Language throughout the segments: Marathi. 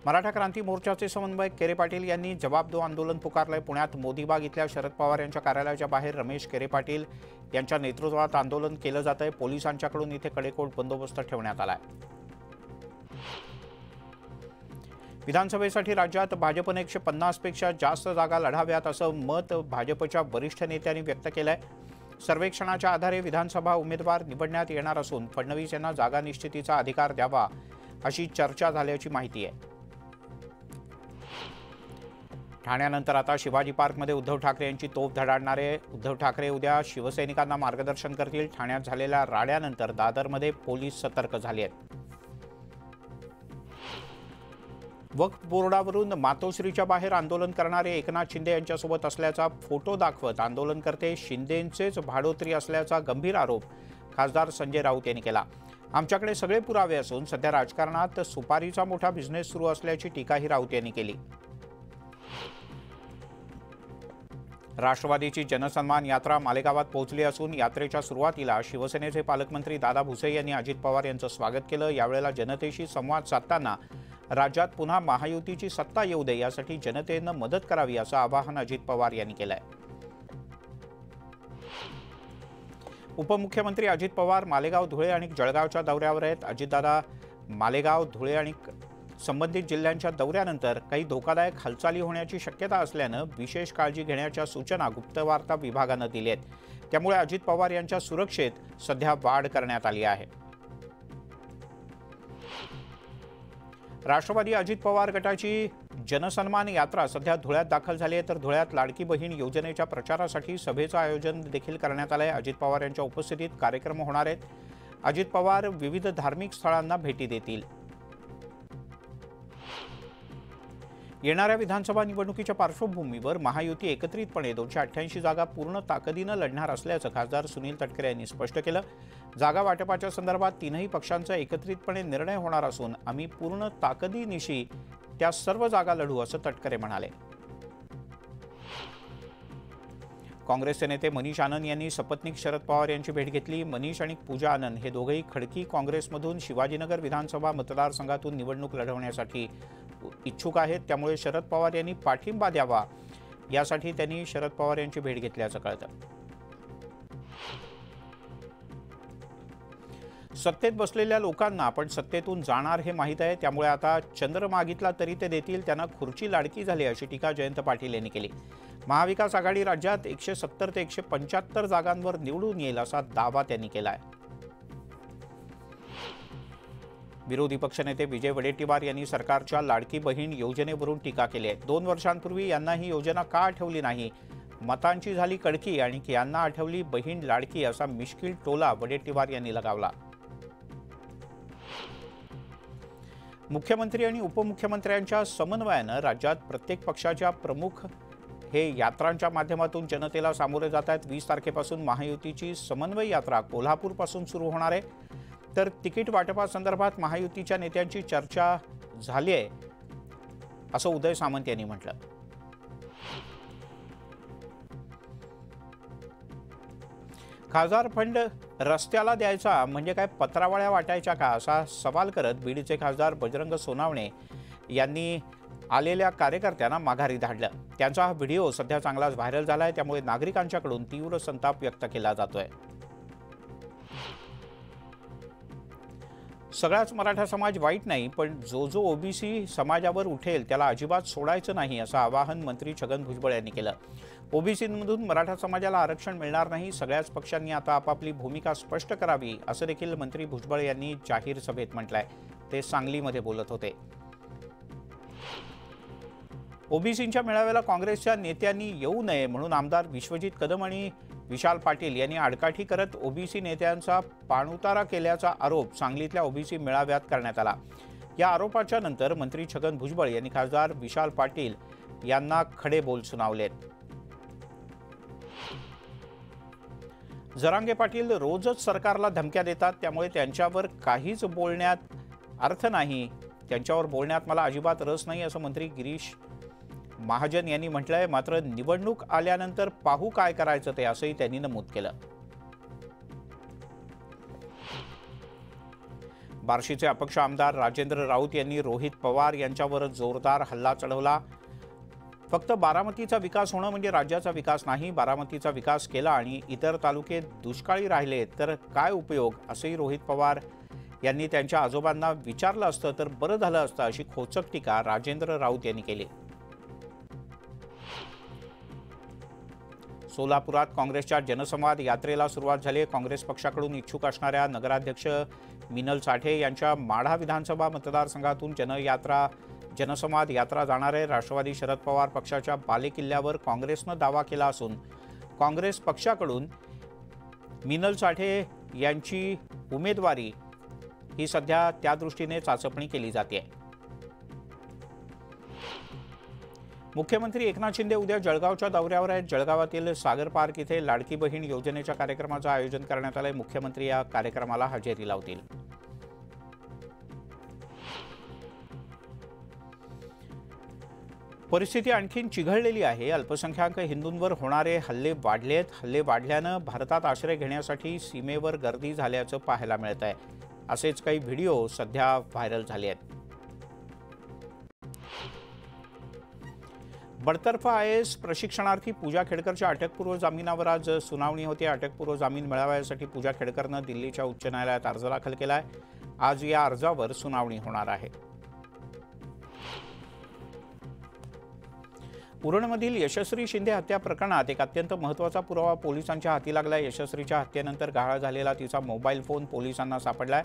मराठा क्रांती मोर्चाचे समन्वयक केरे पाटील यांनी जवाब दो आंदोलन पुकारलंय। पुण्यात मोदीबाग इथल्या शरद पवार यांच्या कार्यालयाच्या बाहेर रमेश केरे पाटील यांच्या नेतृत्वात आंदोलन केलं जातंय। पोलिसांच्याकडून इथे कडेकोट बंदोबस्त ठेवण्यात आलाय। विधानसभेसाठी राज्यात भाजपने 150 पेक्षा जास्त जागा लढाव्यात असं मत भाजपच्या वरिष्ठ नेत्यांनी व्यक्त केलंय। सर्वेक्षणाच्या आधारे विधानसभा उमेदवार निवडण्यात येणार असून फडणवीस यांना जागा निश्चितीचा अधिकार द्यावा अशी चर्चा झाल्याची माहिती आहे। ठाण्यानंतर आता शिवाजी पार्कमध्ये उद्धव ठाकरे यांची तोफ धडाडणारे उद्धव ठाकरे उद्या शिवसैनिकांना मार्गदर्शन करतील। ठाण्यात झालेल्या राड्यानंतर दादरमध्ये पोलीस सतर्क झाले आहेत। वक्फ बोर्डावरून मातोश्रीच्या बाहेर आंदोलन करणारे एकनाथ शिंदे यांच्यासोबत असल्याचा फोटो दाखवत आंदोलनकर्ते शिंदेंचेच भाडोत्री असल्याचा गंभीर आरोप खासदार संजय राऊत यांनी केला। आमच्याकडे सगळे पुरावे असून सध्या राजकारणात सुपारीचा मोठा बिझनेस सुरू असल्याची टीकाही राऊत यांनी केली। राष्ट्रवादीची जनसन्मान यात्रा मालेगावात पोहोचली असून यात्रेच्या सुरुवातीला शिवसेनेचे पालकमंत्री दादा भुसे यांनी अजित पवार यांचं स्वागत केलं। यावेळेला जनतेशी संवाद साधताना राज्यात पुन्हा महायुतीची सत्ता येऊ दे यासाठी जनतेनं मदत करावी असं आवाहन अजित पवार यांनी केलंय। उपमुख्यमंत्री अजित पवार मालेगाव, धुळे आणि जळगावच्या दौऱ्यावर आहेत। अजितदादा मालेगाव, धुळे आणि संबंधित जिल्ह्यांच्या दौऱ्यानंतर काही धोकादायक हालचाली होण्याची शक्यता असल्यानं विशेष काळजी घेण्याच्या सूचना गुप्तवार्ता विभागानं दिल्या आहेत। त्यामुळे अजित पवार यांच्या सुरक्षेत सध्या वाढ करण्यात आली आहे। राष्ट्रवादी अजित पवार गटाची जनसन्मान यात्रा सध्या धुळ्यात दाखल झाली आहे, तर धुळ्यात लाडकी बहीण योजनेच्या प्रचारासाठी सभेचं आयोजन देखील करण्यात आलं आहे। अजित पवार यांच्या उपस्थितीत कार्यक्रम होणार आहेत। अजित पवार विविध धार्मिक स्थळांना भेटी देतील। येणाऱ्या विधानसभा निवडणुकीच्या पार्श्वभूमीवर महायुती एकत्रितपणे 288 जागा पूर्ण ताकदीनं लढणार असल्याचं खासदार सुनील तटकरे यांनी स्पष्ट केलं। जागा वाटपाच्या संदर्भात तीनही पक्षांचा एकत्रितपणे निर्णय होणार असून आम्ही पूर्ण ताकदीनिशी त्या सर्व जागा लढू असं तटकरे म्हणाले। काँग्रेसचे नेते मनीष आनंद यांनी सपत्नीक शरद पवार यांची भेट घेतली। मनीष आणि पूजा आनंद हे दोघेही खडकी काँग्रेसमधून शिवाजीनगर विधानसभा मतदारसंघातून निवडणूक लढवण्यासाठी इच्छुक आहेत। त्यामुळे शरद पवार यांनी पाठिंबा द्यावा यासाठी त्यांनी शरद पवार यांची भेट घेतल्याचं कळतं। सत्तेत बसलेल्या लोकांना आपण सत्तेतून जाणार हे माहीत आहे, त्यामुळे आता चंद्र मागितला तरी ते देतील, त्यांना खुर्ची लाडकी झाली अशी टीका जयंत पाटील यांनी केली। महाविकास आघाडी राज्यात 170 ते 175 जागांवर निवडून येईल असा दावा त्यांनी केला आहे। विरोधी पक्षनेते विजय वडेट्टीवार यांनी सरकारच्या लाडकी बहीण योजनेवरून टीका केली आहे। 2 वर्षांपूर्वी यांना ही योजना का आठवली नाही, मतांची झाली कडकी आणि यांना आठवली बहीण लाडकी असा मिश्किल टोला वडेट्टीवार यांनी लगावला। मुख्यमंत्री आणि उपमुख्यमंत्र्यांच्या समन्वयानं राज्यात प्रत्येक पक्षाच्या प्रमुख हे यात्रांच्या माध्यमातून जनतेला सामोरे जात आहेत। 20 तारखेपासून महायुतीची समन्वय यात्रा कोल्हापूरपासून सुरू होणार आहे, तर तिकीट वाटपासंदर्भात महायुतीच्या नेत्यांची चर्चा झाली आहे असं उदय सामंत यांनी म्हटलं। खासदार फंड रस्त्याला द्यायचा म्हणजे काय पत्रावळ्या वाटायच्या का असा सवाल करत बीडचे खासदार बजरंग सोनावणे यांनी आलेल्या कार्यकर्त्यांना माघारी धाडलं। त्यांचा हा व्हिडिओ सध्या चांगलाच व्हायरल झालाय, त्यामुळे नागरिकांच्याकडून तीव्र संताप व्यक्त केला जातोय। सगळाच मराठा समाज वाईट नाही, पण जो ओबीसी समाजावर उठेल त्याला अजिबात सोडायचं नाही असं आवाहन मंत्री छगन भुजबळ यांनी केलं। ओबीसीमधून मराठा समाजाला आरक्षण मिळणार नाही, सगळ्याच पक्षांनी आता आपापली भूमिका स्पष्ट करावी असं देखील मंत्री भुजबळ यांनी जाहीर सभेत म्हटलंय। ते सांगलीमध्ये बोलत होते। ओबीसींच्या मेळाव्याला काँग्रेसच्या नेत्यांनी येऊ नये म्हणून आमदार विश्वजित कदम आणि विशाल पाटील यांनी आडकाठी करत ओबीसी नेत्यांचा पाणउतारा केल्याचा आरोप सांगलीतल्या ओबीसी मेळाव्यात करण्यात आला। या आरोपाच्या नंतर मंत्री छगन भुजबळ यांनी खासदार विशाल पाटील यांना खडे बोल सुनावलेत। जरांगे पाटील रोजच सरकारला धमक्या देतात, त्यामुळे त्यांच्यावर काहीच बोलण्यात अर्थ नाही, त्यांच्यावर बोलण्यात मला अजिबात रस नाही असं मंत्री गिरीश महाजन यांनी म्हटलंय। मात्र निवडणूक आल्यानंतर पाहू काय करायचं ते असंही त्यांनी नमूद केलं। बार्शीचे अपक्ष आमदार राजेंद्र राऊत यांनी रोहित पवार यांच्यावर जोरदार हल्ला चढवला। फक्त बारामतीचा विकास होणं म्हणजे राज्याचा विकास नाही, बारामतीचा विकास केला आणि इतर तालुके दुष्काळी राहिले तर काय उपयोग, असंही रोहित पवार यांनी त्यांच्या आजोबांना विचारलं असतं तर बरं झालं असतं, अशी खोचक टीका राजेंद्र राऊत यांनी केली। सोलापुरात काँग्रेसच्या जनसंवाद यात्रेला सुरुवात झाली। काँग्रेस पक्षाकडून इच्छुक असणाऱ्या नगराध्यक्ष मिनल साठे यांच्या माढा विधानसभा मतदारसंघातून जनसंवाद यात्रा जाणार आहे। राष्ट्रवादी शरद पवार पक्षाच्या बालेकिल्ल्यावर काँग्रेसनं दावा केला असून काँग्रेस पक्षाकडून मिनल साठे यांची उमेदवारी ही सध्या त्या दृष्टीने चाचपणी केली जाते। मुख्यमंत्री एकनाथ शिंदे उद्या जळगावच्या दौऱ्यावर आहेत। जळगावातील सागर पार्क इथे लाडकी बहीण योजनेच्या कार्यक्रमाचं आयोजन करण्यात आलंय। मुख्यमंत्री या कार्यक्रमाला हजेरी लावतील। परिस्थिती आणखीन चिघळलेली आहे। अल्पसंख्याक हिंदूंवर होणारे हल्ले वाढलेत। हल्ले वाढल्यानं भारतात आश्रय घेण्यासाठी सीमेवर गर्दी झाल्याचं पाहायला मिळत आहे। असेच काही व्हिडिओ सध्या व्हायरल झाले आहेत। बडतर्फ IAS प्रशिक्षणार्थी पूजा खेडकरच्या अटकपूर्व जामिनावर आज सुनावणी होती। अटकपूर्व जामीन मिळाव्यासाठी पूजा खेडकरनं दिल्लीच्या उच्च न्यायालयात अर्ज दाखल केलाय। आज या अर्जावर सुनावणी होणार आहे। उरणमधील यशस्वी शिंदे हत्या प्रकरणात एक अत्यंत महत्त्वाचा पुरावा पोलिसांच्या हाती लागला। यशस्वीच्या हत्येनंतर गहाळ झालेला तिचा मोबाईल फोन पोलिसांना सापडलाय।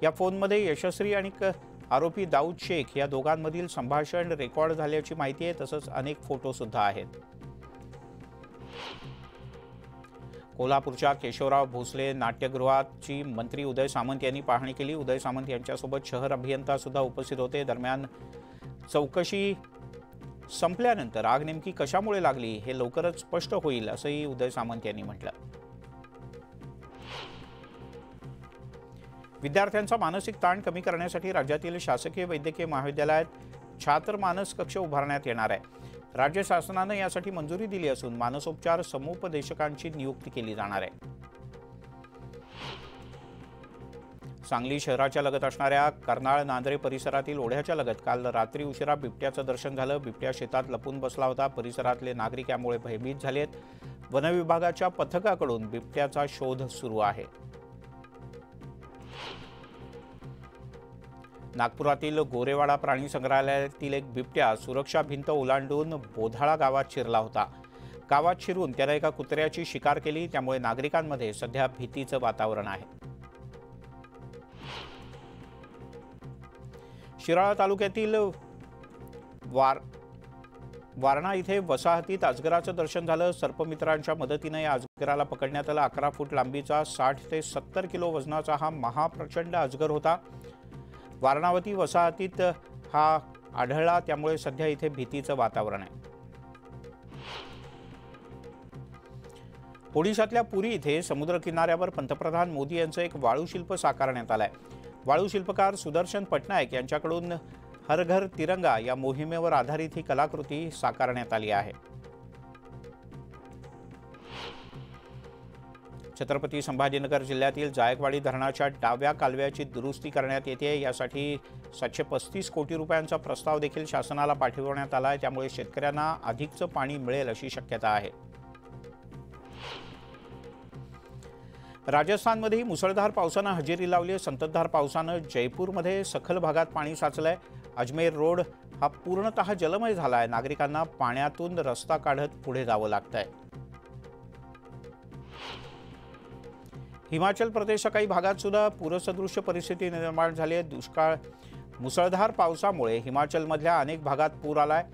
या फोनमध्ये यशस्वी आणि आरोपी दाऊद शेख या दोघांमधील संभाषण रेकॉर्ड झाल्याची माहिती आहे। तसंच अनेक फोटो सुद्धा आहेत। कोल्हापूरच्या केशवराव भोसले नाट्यगृहाची मंत्री उदय सामंत यांनी पाहणी केली। उदय सामंत यांच्यासोबत शहर अभियंता सुद्धा उपस्थित होते। दरम्यान चौकशी संपल्यानंतर आग नेमकी कशामुळे लागली हे लवकरच स्पष्ट होईल, असंही उदय सामंत यांनी म्हटलं। विद्यार्थ्यांचा मानसिक ताण कमी करण्यासाठी राज्यातील शासकीय वैद्यकीय महाविद्यालयात छात्र मानस कक्ष उभारण्यात येणार आहे। राज्य शासनाने यासाठी मंजुरी दिली असून मानसोपचार समुपदेशकांची नियुक्ती केली जाणार आहे। सांगली शहराच्या लगत असणाऱ्या कर्नाळ नांद्रे परिसरातील ओढ्याच्या लगत काल रात्री उशिरा बिबट्याचं दर्शन झालं। बिबट्या शेतात लपून बसला होता। परिसरातले नागरिक यामुळे भयभीत झालेत। वनविभागाच्या पथकाकडून बिबट्याचा शोध सुरू आहे। नागपुरातील गोरेवाडा प्राणी संग्रहालयातील एक बिबट्या सुरक्षा भिंत ओलांडून बोधाळा गावात शिरला होता। गावात शिरून त्याने एका कुत्र्याची शिकार केली, त्यामुळे नागरिकांमध्ये सध्या भीतीचं वातावरण आहे। शिराळा तालुक्यातील वारणा इथे वसाहतीत अजगराचं दर्शन झालं। सर्पमित्रांच्या मदतीने या अजगराला पकडण्यात आलं। 11 फूट लांबीचा 60 ते 70 किलो वजनाचा हा महाप्रचंड अजगर होता। वारणावती वसाहतीत हा आढळला, त्यामुळे सध्या इथे भीतीचं वातावरण आहे। ओडिशातल्या पुरी इथे समुद्र किनाऱ्यावर पंतप्रधान मोदी यांचं एक वाळूशिल्प साकारण्यात आलंय। वाळूशिल्पकार सुदर्शन पटनायक यांच्याकडून हर घर तिरंगा या मोहिमेवर आधारित ही कलाकृती साकारण्यात आली आहे। छत्रपती संभाजीनगर जिल्ह्यातील जायकवाडी धरणाच्या डाव्या कालव्याची दुरुस्ती करण्यात येते। यासाठी 735 कोटी रुपयांचा प्रस्ताव देखील शासनाला पाठवण्यात आला आहे। त्यामुळे शेतकऱ्यांना अधिकचं पाणी मिळेल अशी शक्यता आहे। राजस्थानमध्येही मुसळधार पावसानं हजेरी लावली आहे। संततधार पावसानं जयपूरमध्ये सखल भागात पाणी साचलंय। अजमेर रोड हा पूर्णतः जलमय झाला आहे। नागरिकांना पाण्यातून रस्ता काढत पुढे जावं लागतंय। हिमाचल प्रदेशच्या काही भागात सुद्धा पूरसदृश्य परिस्थिती निर्माण झाली आहे। मुसळधार पावसामुळे हिमाचलमधल्या अनेक भागात पूर आलाय।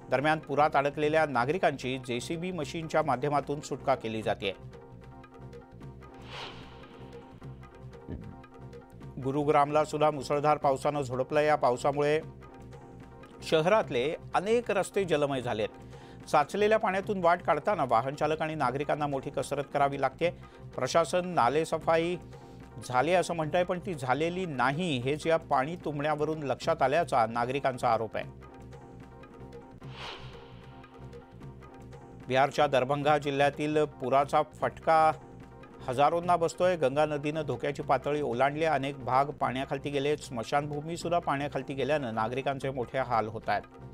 दरम्यान पुरात अडकलेल्या नागरिकांची JCB मशीनच्या माध्यमातून सुटका केली जाते। गुरुग्रामला सुद्धा मुसळधार पावसानं झोडपलं। या पावसामुळे शहरातले अनेक रस्ते जलमय झालेत। साचलेल्या पाण्यातून वाट काढताना वाहन चालक आणि नागरिकांना मोठी कसरत करावी लागते। प्रशासन नालेसफाई झाली असं म्हणतंय, पण ती झालेली नाही हेच या पाणी तुंबण्यावरून लक्षात आल्याचा नागरिकांचा आरोप आहे। बिहारच्या दरभंगा जिल्ह्यातील पुराचा फटका हजारोंना बसतोय। गंगा नदीनं धोक्याची पातळी ओलांडली, अनेक भाग पाण्याखाली गेले, स्मशानभूमी सुद्धा पाण्याखाली गेल्यानं नागरिकांचे मोठे हाल होत आहेत।